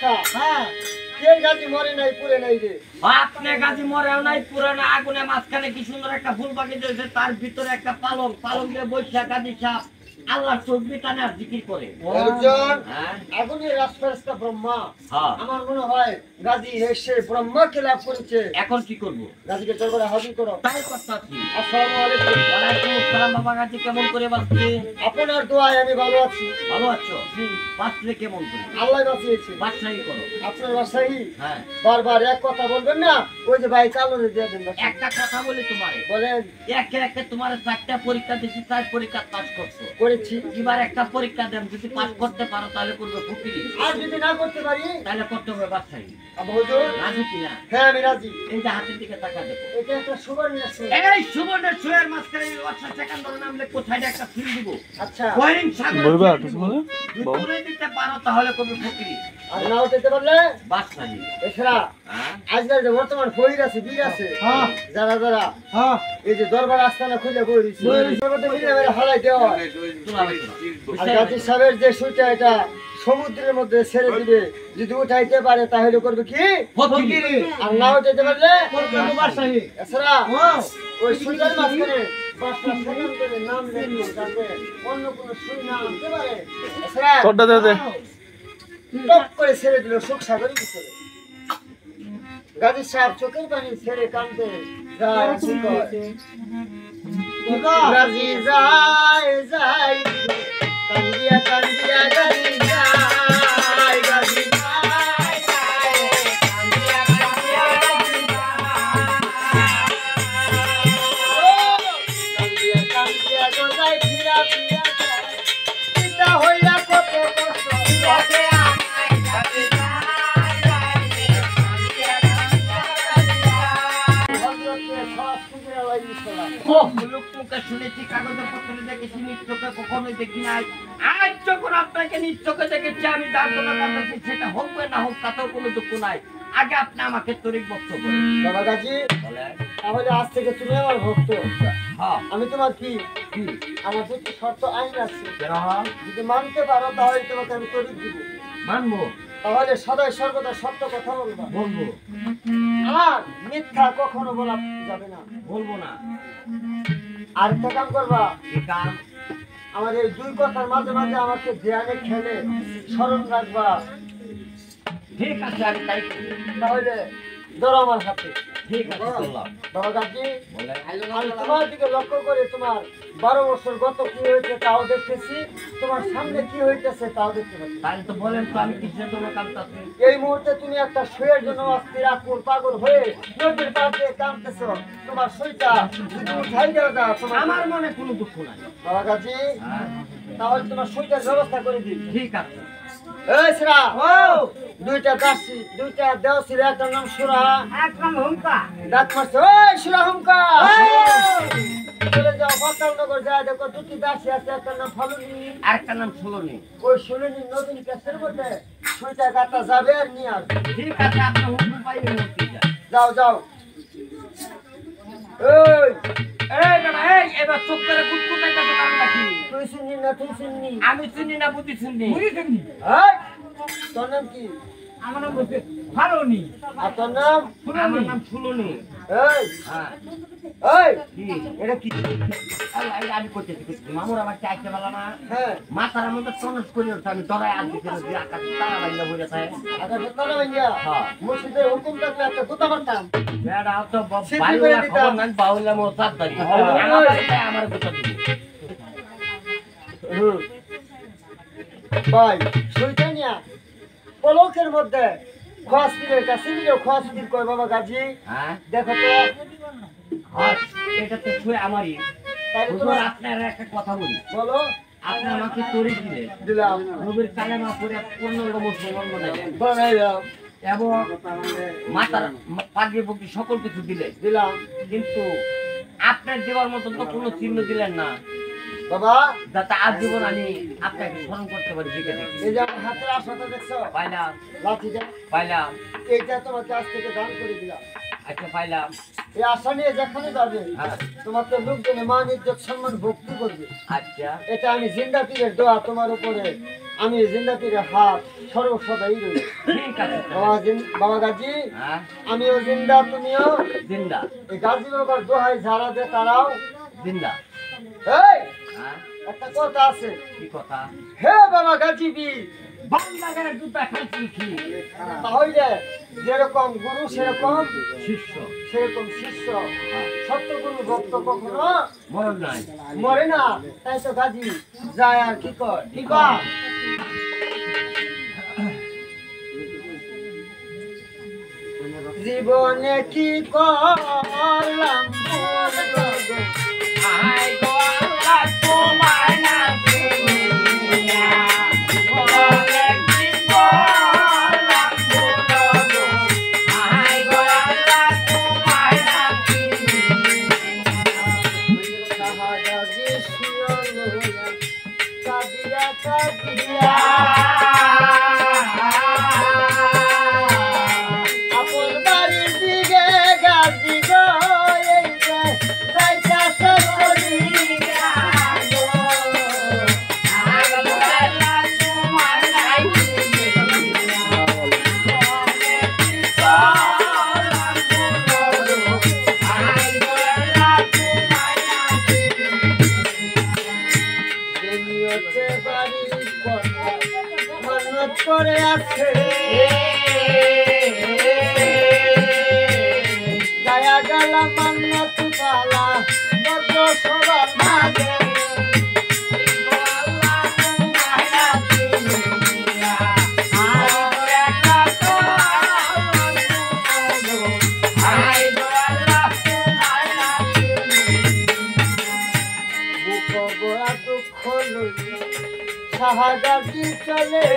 কথা হ্যাঁ কে গাজি মরে নাই পুরে নাই রে আপনি গাজি মরেও নাই পুরে না আগুনে মাঝখানে কি সুন্দর একটা ফুল বাকি দিয়েছে তার ভিতরে একটা পালং দিয়ে বৈশা গাজি সাপ আল্লাহ তসবিহ টানে আর জিকির করে একজন আগুনের রাজফেরেশতা ব্রহ্মা আমার মনে হয় গাজি এসে ব্রহ্মাকে লাভ করেছে এখন কি করব গাজিকে দরবারে হাজির করো তাই করতেছি আসসালামু আলাইকুম ওয়া আলাইকুম আসসালাম বাবা গাজি কেমন করে বাঁচছে আপনার দোয়ায় আমি ভালো আছি ভালো আছো বাঁচলে কেমন করে আল্লাহ বাঁচিয়েছে বাদশাহী করো আপনার বাসাই হ্যাঁ বারবার এক কথা বলবেন না ওই যে ভাই কালোরে দিয়ে দেন একটা কথা বলি তোমারে বলেন একে একে তোমার 4টা পরীক্ষা দিছি 4 পরীক্ষা পাস করছো করেছি এবার একটা পরীক্ষা দেন যদি পাস করতে পারো তাহলে করবে ফকিরি আর যদি না করতে পারি তাহলে করতে হবে বাদশাহী হুজুর রাজি কিনা হ্যাঁ আমি রাজি এই যে হাতের দিকে তাকা দেখো এটা একটা সুবর্ণ আছে এই সুবর্ণের ছুঁয়ের মাঝখানে ওয়াটসঅ্যাপ সেকেন্ড ধরে নামলে কোথায় একটা সিল দিব আচ্ছা কোয়েন সাগর বলবে আর কিছু বলে দুপুরে দিতে পারো তাহলে করবে ফকিরি আর নাও দিতে পারলে বাদশাহী এছাড়া হ্যাঁ আজকাল যে বর্তমান ফকির আছে বীর আছে যারা যারা এই যে দরবার আস্তানা খুলে বই রইছে জগতে মিলে মেরে হালাই দেওয়া হয়। আর গাজী সাহেবের যে সুইটা এটা সমুদ্রের মধ্যে ছেড়ে দিবে যদি উঠাইতে পারে তাহলে করবে কি ফকিরি আর না উঠাইতে পারলে করবে বাদশাহী এছাড়া ওই সুইটার মাঝখানে পাঁচটা সেকেন্ডের নাম লেখে যাতে অন্য কোনো সুই না আনতে পারে এছাড়া তোরটা দে দে টপ করে ছেড়ে দিল সুখ সাগরের ভিতরে গাজী সাহেব চোখের পানি ছেড়ে কাঁদতে যায় গাজী যায় যায় কান্দিয়া কান্দিয়া গাজী যায় গাজী যায় যায় কান্দিয়া কান্দিয়া গাজী কান্দিয়া কান্দিয়া গোজায় ফিরা ফিরা যায় পিতা হইয়া কত কষ্ট লাগে আমায় গাজী যায় যায় কান্দিয়া কান্দিয়া গাজী যায় হযরতে সব সুবিরা লাইসালাম লোক মুখে শুনেছি কাগজে পত্রে দেখেছি নিজ চোখে কখনোই দেখি নাই আজ যখন আপনাকে নিজ চোখে দেখেছি আমি যার জন্য কাঁদছি সেটা হোক বা না হোক তাতেও কোনো দুঃখ নাই আগে আপনি আমাকে তরিক বক্ত করেন বাবা গাজী বলেন তাহলে আজ থেকে তুমি আমার ভক্ত হ্যাঁ আমি তোমার কি আমার দুটি শর্ত আইন আছে কেন যদি মানতে পারো তাহলে তোমাকে আমি তরিক দিব মানবো তাহলে সদাই সর্বদা সত্য কথা বলবা বলবো আর মিথ্যা কখনো বলা যাবে না বলবো না আর একটা কাম করবা এই কাম আমার এই দুই কথার মাঝে মাঝে আমাকে ধ্যানে খেলে স্মরণ রাখবা ঠিক আছে আমি তাই করি। তাহলে ধরো আমার হাতে ঠিক আছে চললাম বাবা গাজী বলেন আমি তোমার দিকে লক্ষ্য করে তোমার 12 বছর গত কি হয়েছে তাও দেখতেছি তোমার সামনে কি হইতেছে তাও দেখতে পাচ্ছি তাহলে তো বলেন তো আমি কিসের জন্য কাঁদতাছি এই মুহূর্তে তুমি একটা শুয়ের জন্য অস্থির আকুল পাগল হয়ে নদীর পাড় দিয়ে কাঁদতেছ তোমার সইটা যদি উঠাই দেওয়া যায় তোমার আমার মনে কোনো দুঃখ নাই বাবা গাজী হ্যাঁ, তাহলে তোমার সইটার ব্যবস্থা করে দিই ঠিক আছে এই সিরা ও দুইটা দাসী দুইটা দেওসির একটা নাম সুরা একদম হুমকা দাঁত মারছে ওই সুরা হুমকা চলে যাও পাতালনগর যায় দেখো দুটি দাসী আছে একটা নাম ফালুনি আরেকটা নাম শুনুনি ওই শুনুনি নতুন কেসের মধ্যে সুইটা গাতা যাবে আর নিয়ে আসবে ঠিক আছে আপনি হুমকা পাইলে মুক্তি যান যাও যাও এই বেটা এই এবার চোখ করে কুটকুটাই কাছে কাম রাখি তুই শুননি না তুই শুননি আমি শুনি না বুদ্ধি শুনি এই, তোর নাম কি আমার নাম বলছে ফারুনি আর তোর নাম আমার নাম ফুলনি এই হ্যাঁ এই কি এটা কি আমি করতেছি মামুর আমার চাইতে পারলাম না হ্যাঁ মাথার মধ্যে টনস করে উঠছে আমি ডরাই আজ দিকে আকাশে তারা বাইলা হয়ে যায় আচ্ছা তোর নাম ইয়া হ্যাঁ মসজিদের হুকুম থাকলে একটা গুতা মারতাম বেড়া তো সিদ্ধি বাইলা করে দিতাম। খবর নাই বাউলা মো সাত দাঁড়ি আমার কথা দিবি ভাই সুইটা নিয়া পলকের মধ্যে খোয়াস্তিরের কাছে নিলে খোয়াস্তির কয় বাবা গাজী হ্যাঁ দেখো তো হ্যাঁ এটা তো ছুঁয়ে আমারই তাহলে হুজুর তোমার আপনার একটা কথা বলি বলো আপনি আমাকে তরি দিলে দিলাম নবীর কালেমা পড়ে পূর্ণাঙ্গ মুসলমান বানাইলেন বানাইলাম এবং মাতার পাগড়ি পুগড়ি সকল কিছু দিলে দিলাম কিন্তু আপনার দেওয়ার মতন তো কোনো চিহ্ন দিলেন না বাবা যাতে আজীবন আমি আপনাকে স্মরণ করতে পারি দিকে দেখি এই যে আমার হাতের আশাটা দেখছো পাইলাম লাঠিটা পাইলাম এইটা তোমাকে আজ থেকে দান করে দিলাম আচ্ছা পাইলাম এই আশা নিয়ে যেখানে যাবে হ্যাঁ তোমাকে লোকজনে মান ইজ্জত সম্মান ভক্তি করবে আচ্ছা এটা আমি জিন্দা পীরের দোয়া তোমার উপরে আমি জিন্দা পীরের হাত সর্বসদাই রইল। ঠিক আছে বাবা গাজী, হ্যাঁ আমিও জিন্দা, তুমিও জিন্দা। এই গাজী বাবার দোহাই যারা দে তারাও জিন্দা। এই হ্যাঁ একটা কথা আছে। কি কথা? হে বাবা গাজী বি, বাংলাদেশের জুতা খাইছি কি? তাহলে যেরকম গুরু সেরকম শিষ্য। সেরকম শিষ্য। সত্যগুরু ভক্ত কখনো মরণ নাই। মরে না। তাই তো গাজী যায় আর কি কর, কি কর। জীবনে কি করলাম আয় গো আল্লাহ তোমার নামে নিয়া বলে কি করলাম বলো গো। আয় গো আল্লাহ তোমার নামে গাজী কাদিয়া কাদিয়া আপন বাড়ির দিকে গাজী গো এই যে যাইতাছে চলিয়া গো। আয় গো আল্লাহ তোমার নামে নিয়া বলে কি করলাম বলো গো। আয় গো আল্লাহ তোমার নামে নিয়তে বাড়ির কথা মানত করে আছে গায়া গালা মান্নত পালা বদ্ধ সবার মাঝে বুক গোড়া দুঃখ লইয়া সাহাগাজি চলে